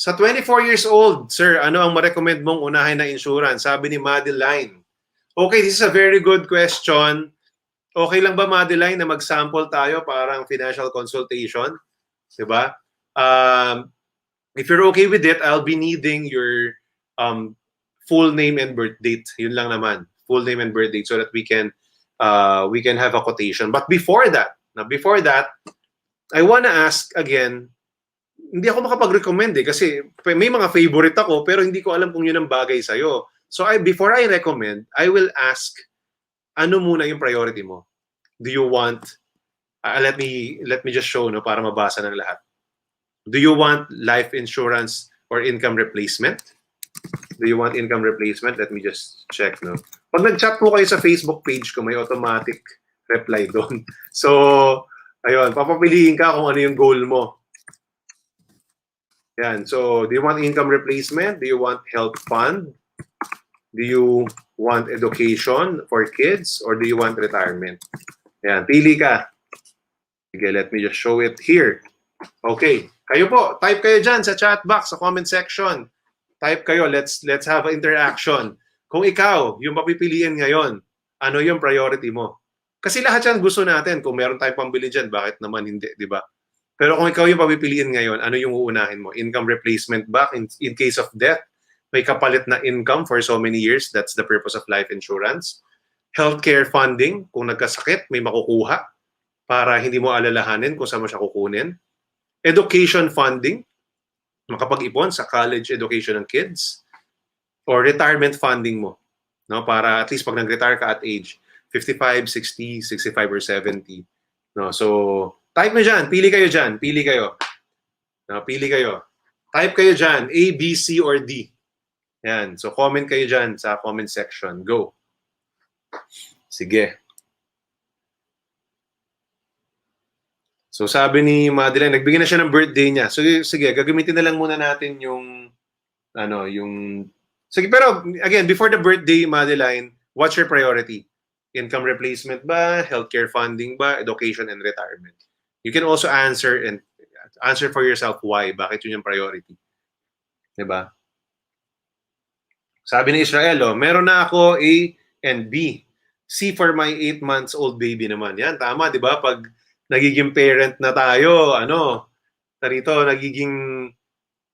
Sa 24 years old, sir, ano ang ma-recommend mong unahin na insurance? Sabi ni Madeline. Okay, this is a very good question. Okay lang ba, Madeline, na mag-sample tayo parang financial consultation? Diba? If you're okay with it, I'll be needing your full name and birth date. Yun lang naman. Full name and birth date so that we can have a quotation. But before that, I wanna ask again, hindi ako makapag-recommend kasi may mga favorite ako pero hindi ko alam kung yun ang bagay sa'yo. So before I recommend, I will ask, ano muna yung priority mo? Do you want, let me just show para mabasa ng lahat. Do you want life insurance or income replacement? Do you want income replacement? Let me just check. Pag nag-chat po kayo sa Facebook page ko, may automatic reply doon. So, ayun, papapiliin ka kung ano yung goal mo. Yan. So, do you want income replacement? Do you want health fund? Do you want education for kids? Or do you want retirement? Yan. Pili ka. Okay, let me just show it here. Okay. Kayo po, type kayo dyan sa chat box, sa comment section. Type kayo. Let's have an interaction. Kung ikaw, yung papipiliin ngayon, ano yung priority mo? Kasi lahat yan gusto natin. Kung meron tayong pambili dyan, bakit naman hindi, di ba? Pero kung ikaw yung papipiliin ngayon, ano yung uunahin mo? Income replacement ba? In case of death, may kapalit na income for so many years. That's the purpose of life insurance. Healthcare funding, kung nagkasakit, may makukuha para hindi mo alalahanin kung saan mo siya kukunin. Education funding, makapag-ipon sa college education ng kids. Or retirement funding mo, para at least pag nag-retire ka at age 55, 60, 65, or 70. So, type mo dyan. Pili kayo dyan. Pili kayo. Pili kayo. Type kayo dyan. A, B, C, or D. Yan. So, comment kayo dyan sa comment section. Go. Sige. So, sabi ni Madeline, nagbigay na siya ng birthday niya. So, sige, gagamitin na lang muna natin yung sige, pero again, before the birthday, Madeline, what's your priority? Income replacement ba? Healthcare funding ba? Education and retirement? You can also answer for yourself why. Bakit yun yung priority? Diba? Sabi ni Israel, meron na ako A and B. C for my 8 months old baby naman. Yan, tama, di ba? Pag nagiging parent na tayo, nagiging,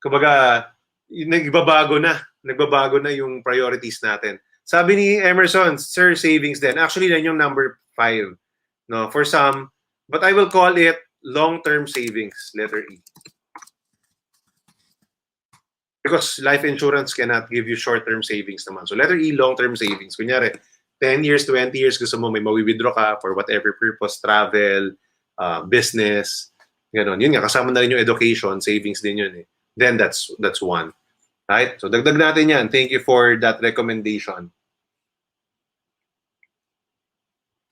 kumbaga, nagbabago na yung priorities natin. Sabi ni Emerson, sir, savings din. Actually, yan yung number 5. For some, but I will call it long-term savings, letter E. Because life insurance cannot give you short-term savings naman. So letter E, long-term savings. Kunyari, 10 years, 20 years, gusto mo may mawi-withdraw ka for whatever purpose, travel, business, gano'n. Yun nga, kasama na rin yung education, savings din yun. Then that's one. Right? So dagdag natin yan. Thank you for that recommendation.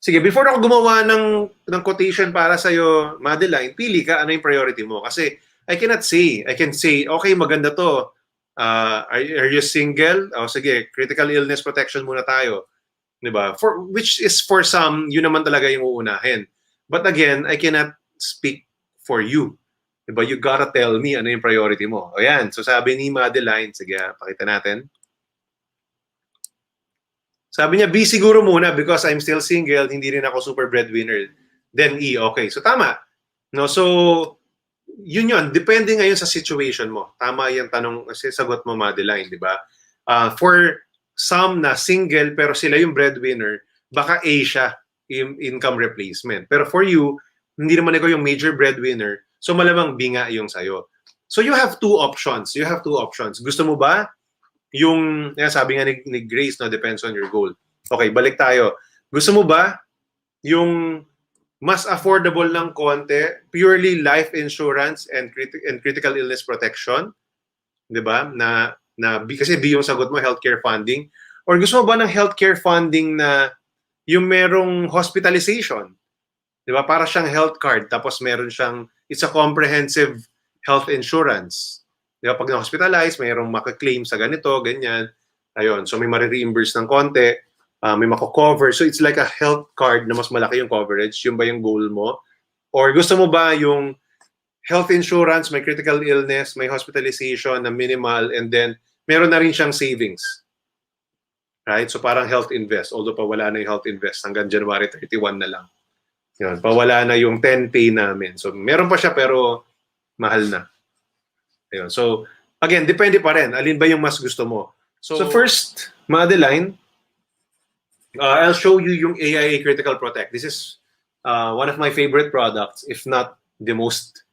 Sige, before ako gumawa ng quotation para sa'yo, Madeline, pili ka ano yung priority mo. Kasi I can say, okay, maganda to. Are you single? Sige, critical illness protection muna tayo. Diba? Which is for some, yun naman talaga yung uunahin. But again, I cannot speak for you. Diba? You gotta tell me ano yung priority mo. O yan. So sabi ni Madeline, sige, pakita natin. Sabi niya, B siguro muna because I'm still single, hindi rin ako super breadwinner. Then E, okay. So tama. So, yun. Depende ngayon sa situation mo. Tama yung tanong, sagot mo, Madeline, di ba? For some na single pero sila yung breadwinner, baka A siya, yung income replacement. Pero for you, hindi naman ikaw yung major breadwinner, so malamang B nga yung sayo. So you have two options. Gusto mo ba yung, sabi nga ni Grace, depends on your goal. Okay, balik tayo. Gusto mo ba yung mas affordable ng konti, purely life insurance and critical illness protection? Diba? Kasi B yung sagot mo, healthcare funding. Or gusto mo ba ng healthcare funding na yung merong hospitalization? Diba? Para siyang health card, tapos meron siyang, it's a comprehensive health insurance. Diba? Pag na-hospitalize, mayroong makaklaim sa ganito, ganyan. Ayun, so may marireimburse ng konti, may mako-cover. So it's like a health card na mas malaki yung coverage. Yun ba yung goal mo? Or gusto mo ba yung health insurance, may critical illness, may hospitalization na minimal, and then meron na rin siyang savings. Right? So parang health invest, although pawala na yung health invest hanggang January 31 na lang. Yun, pawala na yung 10 pay namin. So meron pa siya pero mahal na. Ayun. So again, depende pa rin. Alin ba yung mas gusto mo? So first, Madeline, I'll show you yung AIA Critical Protect. This is one of my favorite products, if not the most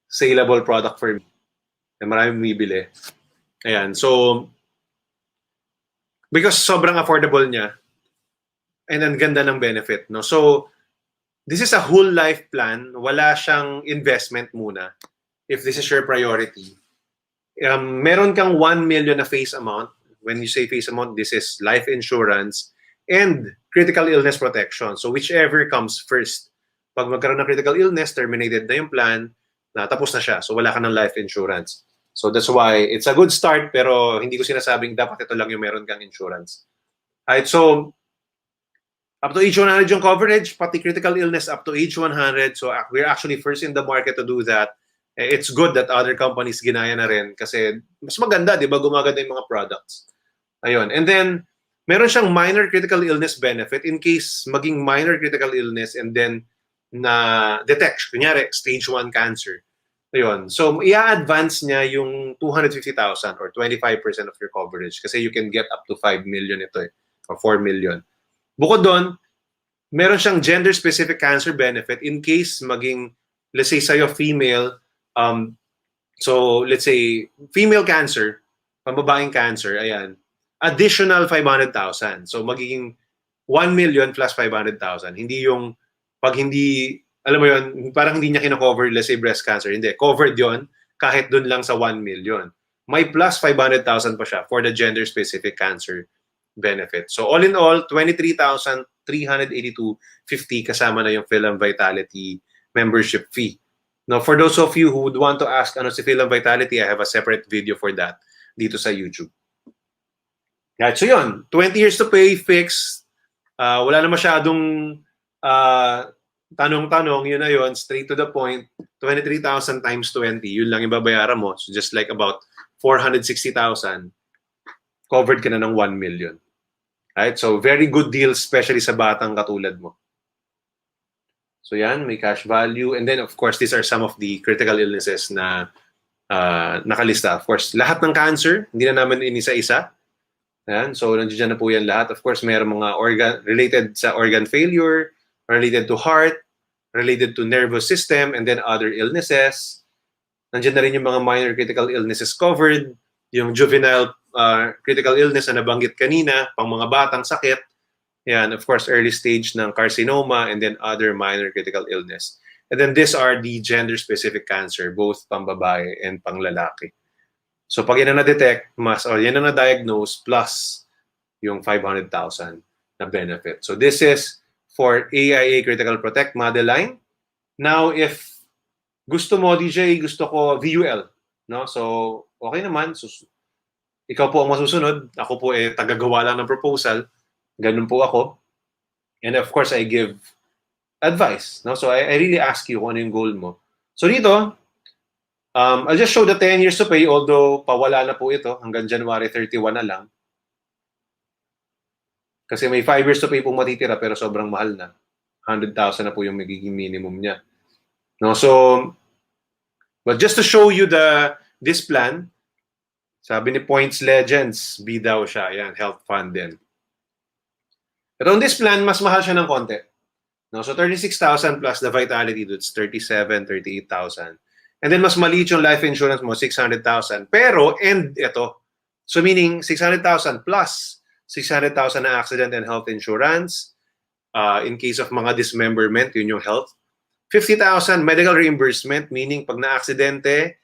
saleable product for me. Maraming bumibili. Ayan. So, because sobrang affordable niya, and ang ganda ng benefit. No? So, this is a whole life plan. Wala siyang investment muna if this is your priority. Meron kang 1 million na face amount. When you say face amount, this is life insurance and critical illness protection. So whichever comes first. Pag magkaroon ng critical illness, terminated na yung plan, tapos na siya. So wala ka ng life insurance. So that's why it's a good start, pero hindi ko sinasabing dapat ito lang yung meron kang insurance. Alright, so up to age 100 yung coverage, pati critical illness up to age 100. So we're actually first in the market to do that. It's good that other companies ginaya na rin kasi mas maganda, di ba, gumaganda yung mga products. Ayun. And then, meron siyang minor critical illness benefit in case maging minor critical illness and then na detect, kunyari, stage 1 cancer. Ayun. So, i-advance niya yung 250,000 or 25% of your coverage kasi you can get up to 5 million ito or 4 million. Bukod doon, meron siyang gender-specific cancer benefit in case maging, let's say, sa'yo female, so let's say, female cancer, pambabaeng cancer, ayan, additional 500,000. So magiging 1 million plus 500,000. Hindi yung pag hindi, alam mo yun, parang hindi niya kino-cover, let's say breast cancer. Hindi, covered yon kahit dun lang sa 1 million. May plus 500,000 pa siya for the gender-specific cancer benefit. So all in all, 23,382.50 kasama na yung Film Vitality membership fee. Now, for those of you who would want to ask ano si Film Vitality, I have a separate video for that dito sa YouTube. Right, so yun, 20 years to pay, fixed. Wala na masyadong tanong-tanong, yun na yun, straight to the point, 23,000 times 20, yun lang yung babayaran mo. So just like about 460,000, covered ka na ng 1 million. Right, so very good deal, especially sa batang katulad mo. So yan, may cash value. And then, of course, these are some of the critical illnesses na nakalista. Of course, lahat ng cancer, hindi na namin inisa-isa. Yan. So, nandiyan na po yan lahat. Of course, mayroong mga related sa organ failure, related to heart, related to nervous system, and then other illnesses. Nandiyan na rin yung mga minor critical illnesses covered, yung juvenile critical illness na nabanggit kanina, pang mga batang sakit. Yan, of course, early stage ng carcinoma, and then other minor critical illness. And then these are the gender-specific cancer, both pang-babae and pang-lalaki. So pag yan ang na-detect, yan ang na-diagnose, plus yung 500,000 na benefit. So this is for AIA Critical Protect, Madeline. Now, if gusto mo, DJ, gusto ko VUL. No? So, okay naman. So, ikaw po ang masusunod. Ako po tagagawa lang ng proposal. Ganun po ako. And of course, I give advice. No? So I really ask you kung ano yung goal mo. So dito, I'll just show the 10 years to pay, although pawala na po ito hanggang January 31 na lang. Kasi may 5 years to pay pong matitira pero sobrang mahal na. 100,000 na po yung magiging minimum niya. No, so, but just to show you this plan, sabi ni Points Legends, B daw siya. Yan, health fund din. Pero on this plan, mas mahal siya ng konti. No, so 36,000 plus the Vitality, that's 37,000, 38,000. And then mas maliit yung life insurance mo, 600,000. Pero, and ito. So meaning, 600,000 plus 600,000 na accident and health insurance. In case of mga dismemberment, yun yung health. 50,000 medical reimbursement, meaning pag na-aksidente,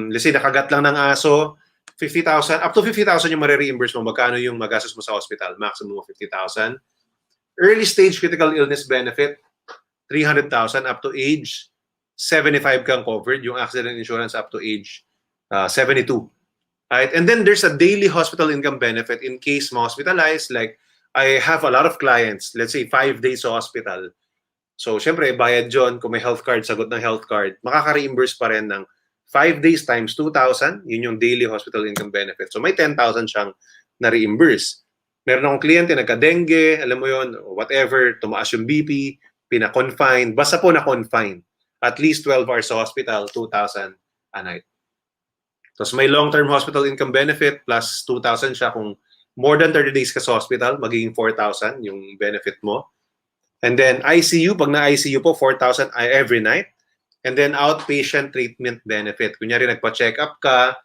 let's say nakagat lang ng aso, 50,000, up to 50,000 yung marireimburse mo. Magkano yung magastos mo sa hospital? Maximum of 50,000. Early stage critical illness benefit, 300,000 up to age 75 kang covered, yung accident insurance up to age 72. Right? And then there's a daily hospital income benefit in case ma-hospitalized. Like, I have a lot of clients, let's say 5 days sa hospital. So, syempre, bayad John. Kung may health card, sagot ng health card, makaka-reimburse pa rin ng 5 days times 2,000. Yun yung daily hospital income benefit. So, may 10,000 siyang na-reimburse. Meron akong kliyente, nagka-dengue, alam mo yon, whatever, tumaas yung BP, pina-confine, basta po na-confine. At least 12 hours sa hospital, 2,000 a night. Tapos may long-term hospital income benefit plus 2,000 siya kung more than 30 days ka sa hospital, magiging 4,000 yung benefit mo. And then ICU, pag na-ICU po, 4,000 every night. And then outpatient treatment benefit. Kunyari nagpa-check up ka,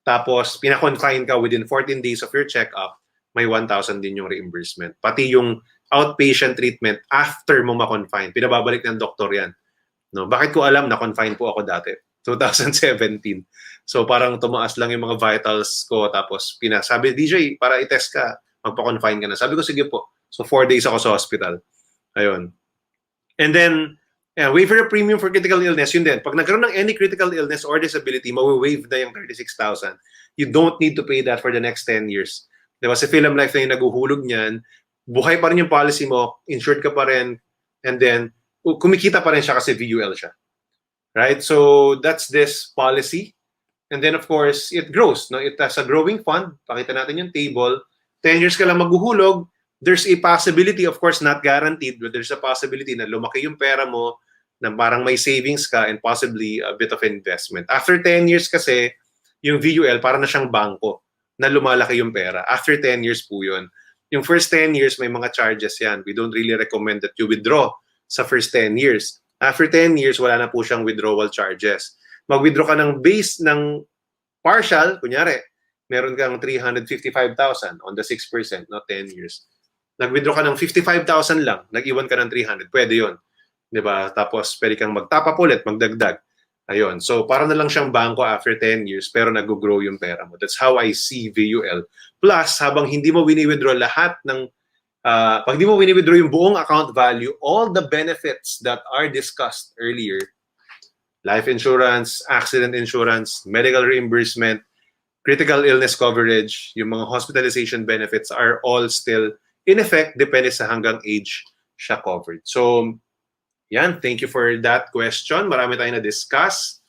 tapos pina-confine ka within 14 days of your check-up, may 1,000 din yung reimbursement. Pati yung outpatient treatment after mo ma-confine, pinababalik ng doktor yan. No? Bakit ko alam na confine po ako dati? 2017. So parang tumaas lang yung mga vitals ko, tapos sabi, DJ, para i-test ka, magpa-confine ka na. Sabi ko, sige po. So 4 days ako sa hospital. Ayun. And then, waiver of premium for critical illness, yun din. Pag nagkaroon ng any critical illness or disability, mawi-waive na yung 36,000. You don't need to pay that for the next 10 years. Diba? Sa Film Life na yung naguhulog niyan, buhay pa rin yung policy mo, insured ka pa rin, and then, kumikita pa rin siya kasi VUL siya. Right? So, that's this policy. And then, of course, it grows. No? It has a growing fund. Pakita natin yung table. 10 years ka lang maghuhulog, there's a possibility, of course, not guaranteed, but there's a possibility na lumaki yung pera mo, na parang may savings ka and possibly a bit of investment. After 10 years kasi, yung VUL, parang na siyang bangko na lumalaki yung pera. After 10 years po yun. Yung first 10 years, may mga charges yan. We don't really recommend that you withdraw sa first 10 years. After 10 years, wala na po siyang withdrawal charges. Mag-withdraw ka ng base ng partial, kunyari, meron kang 355,000 on the 6%, not 10 years. Nag-withdraw ka ng 55,000 lang, nag-iwan ka ng 300, pwede yun. Diba? Tapos pwede kang mag-top up ulit, magdagdag. Ayun. So para na lang siyang bangko after 10 years, pero nag-grow yung pera mo. That's how I see VUL. Plus, habang hindi mo wini-withdraw lahat ng, pag hindi mo wini-withdraw yung buong account value, all the benefits that are discussed earlier, life insurance, accident insurance, medical reimbursement, critical illness coverage, yung mga hospitalization benefits are all still in effect, depende sa hanggang age siya covered. So, yan. Thank you for that question. Marami tayong na-discuss.